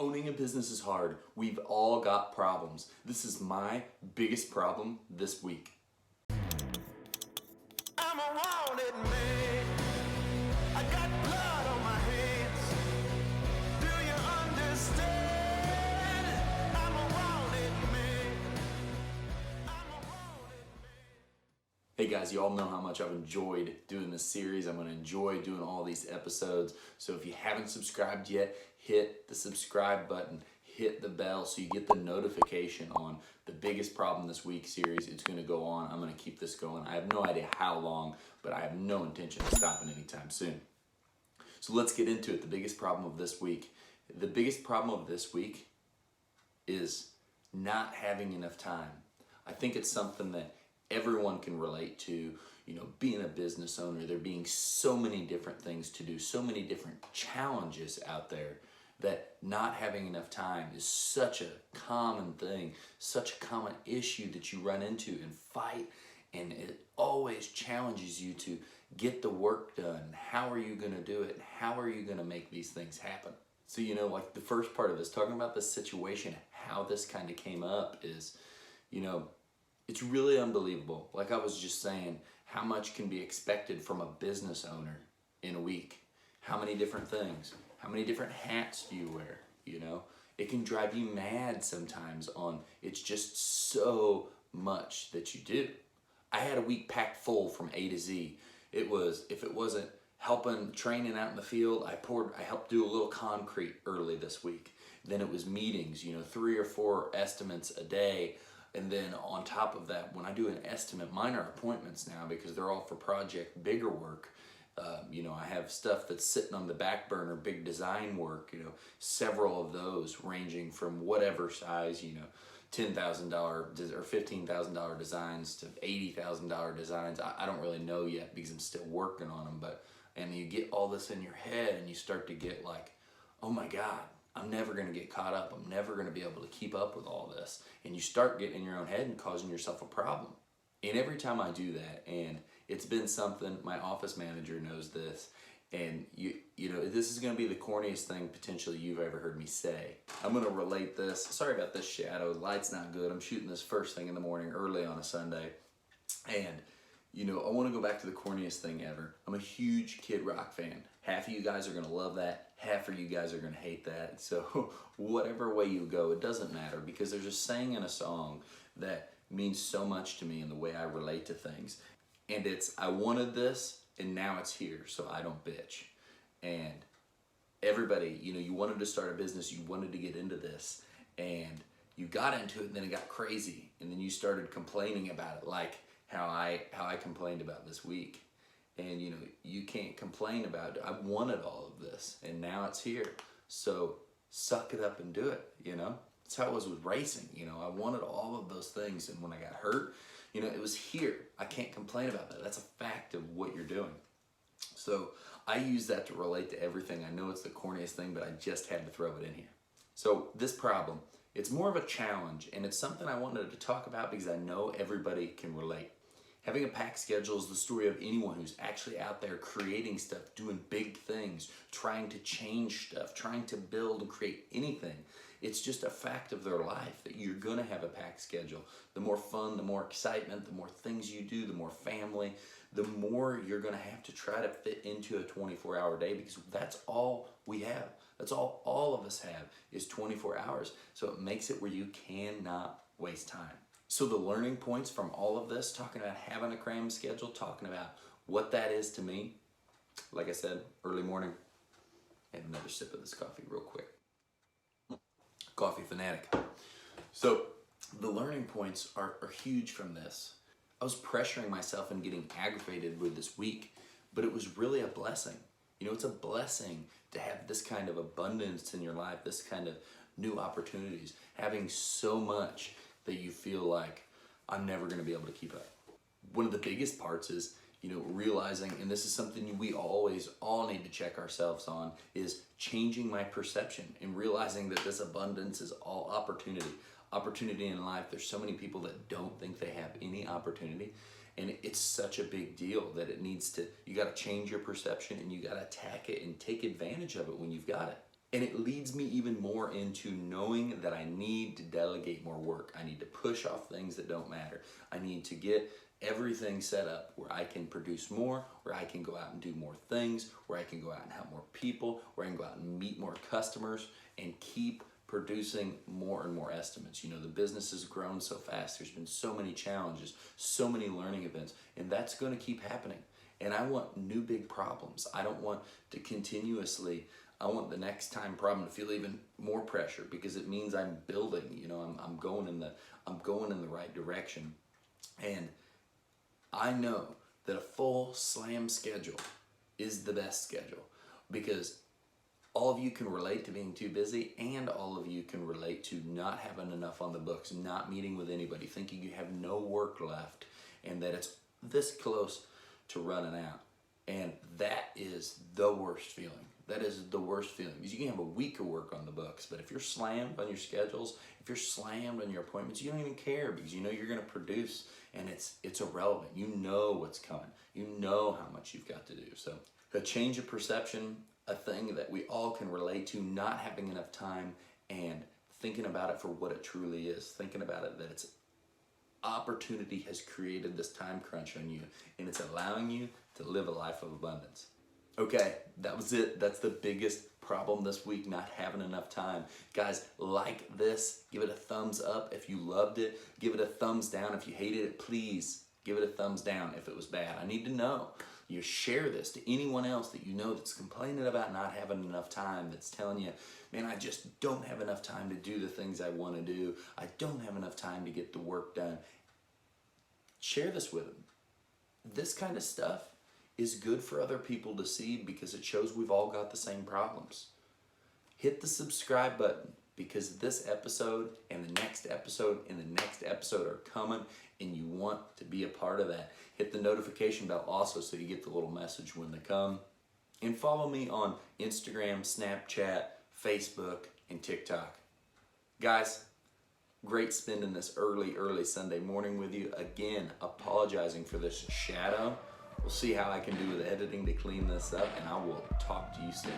Owning a business is hard. We've all got problems. This is my biggest problem this week. I'm a wanted man. I got blood on my hands. Do you understand? I'm a wanted man. I'm a wanted man. Hey guys, you all know how much I've enjoyed doing this series. I'm going to enjoy doing all these episodes. So if you haven't subscribed yet, hit the subscribe button, hit the bell so you get the notification on the biggest problem this week series. It's going to go on. I'm going to keep this going. I have no idea how long, but I have no intention of stopping anytime soon. So let's get into it. The biggest problem of this week. The biggest problem of this week is not having enough time. I think it's something that everyone can relate to. You know, being a business owner, there being so many different things to do, so many different challenges out there, that not having enough time is such a common thing, such a common issue that you run into and fight, and it always challenges you to get the work done. How are you going to do it? How are you going to make these things happen? So, you know, like the first part of this, talking about this situation, how this kind of came up is, you know, it's really unbelievable. Like I was just saying, how much can be expected from a business owner in a week? How many different things? How many different hats do you wear? You know, it can drive you mad sometimes on, it's just so much that you do. I had a week packed full from A to Z. It was, if it wasn't helping training out in the field, I helped do a little concrete early this week. Then it was meetings, you know, 3 or 4 estimates a day. And then on top of that, when I do an estimate, mine are appointments now because they're all for project bigger work. You know, I have stuff that's sitting on the back burner, big design work, you know, several of those ranging from whatever size, you know, $10,000 or $15,000 designs to $80,000 designs. I don't really know yet because I'm still working on them. And you get all this in your head and you start to get like, oh my God, I'm never going to get caught up. I'm never going to be able to keep up with all this. And you start getting in your own head and causing yourself a problem. And every time I do that, and it's been something, my office manager knows this, and you know, this is going to be the corniest thing potentially you've ever heard me say. I'm going to relate this. Sorry about this shadow. The light's not good. I'm shooting this first thing in the morning, early on a Sunday. And, you know, I want to go back to the corniest thing ever. I'm a huge Kid Rock fan. Half of you guys are going to love that. Half of you guys are going to hate that. So whatever way you go, it doesn't matter, because there's a saying in a song that means so much to me in the way I relate to things. And it's, I wanted this and now it's here, so I don't bitch. And everybody, you know, you wanted to start a business, you wanted to get into this, and you got into it and then it got crazy. And then you started complaining about it, like how I complained about this week. And you know, you can't complain about it. I wanted all of this and now it's here. So suck it up and do it, you know? That's how it was with racing, you know? I wanted all of those things, and when I got hurt, you know, it was here. I can't complain about that. That's a fact of what you're doing. So I use that to relate to everything. I know it's the corniest thing, but I just had to throw it in here. So this problem, it's more of a challenge, and it's something I wanted to talk about because I know everybody can relate. Having a packed schedule is the story of anyone who's actually out there creating stuff, doing big things, trying to change stuff, trying to build and create anything. It's just a fact of their life that you're gonna have a packed schedule. The more fun, the more excitement, the more things you do, the more family, the more you're gonna have to try to fit into a 24-hour day, because that's all we have. That's all of us have is 24 hours. So it makes it where you cannot waste time. So the learning points from all of this, talking about having a cram schedule, talking about what that is to me, like I said, early morning, have another sip of this coffee real quick. Coffee fanatic. So the learning points are huge from this. I was pressuring myself and getting aggravated with this week, but it was really a blessing. You know, it's a blessing to have this kind of abundance in your life, this kind of new opportunities, having so much that you feel like I'm never going to be able to keep up. One of the biggest parts is, you know, realizing, and this is something we all need to check ourselves on, is changing my perception and realizing that this abundance is all opportunity. Opportunity in life. There's so many people that don't think they have any opportunity, and it's such a big deal that you got to change your perception and you got to attack it and take advantage of it when you've got it. And it leads me even more into knowing that I need to delegate more work. I need to push off things that don't matter. I need to get everything set up where I can produce more, where I can go out and do more things, where I can go out and help more people, where I can go out and meet more customers and keep producing more and more estimates. You know, the business has grown so fast. There's been so many challenges, so many learning events, and that's going to keep happening. And I want new big problems. I don't want to continuously, I want the next time problem to feel even more pressure, because it means I'm building, you know, I'm going in the right direction. And I know that a full slam schedule is the best schedule, because all of you can relate to being too busy, and all of you can relate to not having enough on the books, not meeting with anybody, thinking you have no work left, and that it's this close to running out. And that is the worst feeling. That is the worst feeling, because you can have a week of work on the books, but if you're slammed on your schedules, if you're slammed on your appointments, you don't even care, because you know you're going to produce, and it's irrelevant. You know what's coming. You know how much you've got to do. So a change of perception, a thing that we all can relate to, not having enough time, and thinking about it for what it truly is, thinking about it that it's opportunity has created this time crunch on you, and it's allowing you to live a life of abundance. Okay, that was it. That's the biggest problem this week, not having enough time. Guys, like this, give it a thumbs up if you loved it. Give it a thumbs down if you hated it. Please give it a thumbs down if it was bad. I need to know. You share this to anyone else that you know that's complaining about not having enough time, that's telling you, man, I just don't have enough time to do the things I want to do. I don't have enough time to get the work done. Share this with them. This kind of stuff is good for other people to see, because it shows we've all got the same problems. Hit the subscribe button, because this episode and the next episode and the next episode are coming, and you want to be a part of that. Hit the notification bell also, so you get the little message when they come. And follow me on Instagram, Snapchat, Facebook, and TikTok. Guys, great spending this early Sunday morning with you. Again, apologizing for this shadow. We'll see how I can do with editing to clean this up, and I will talk to you soon.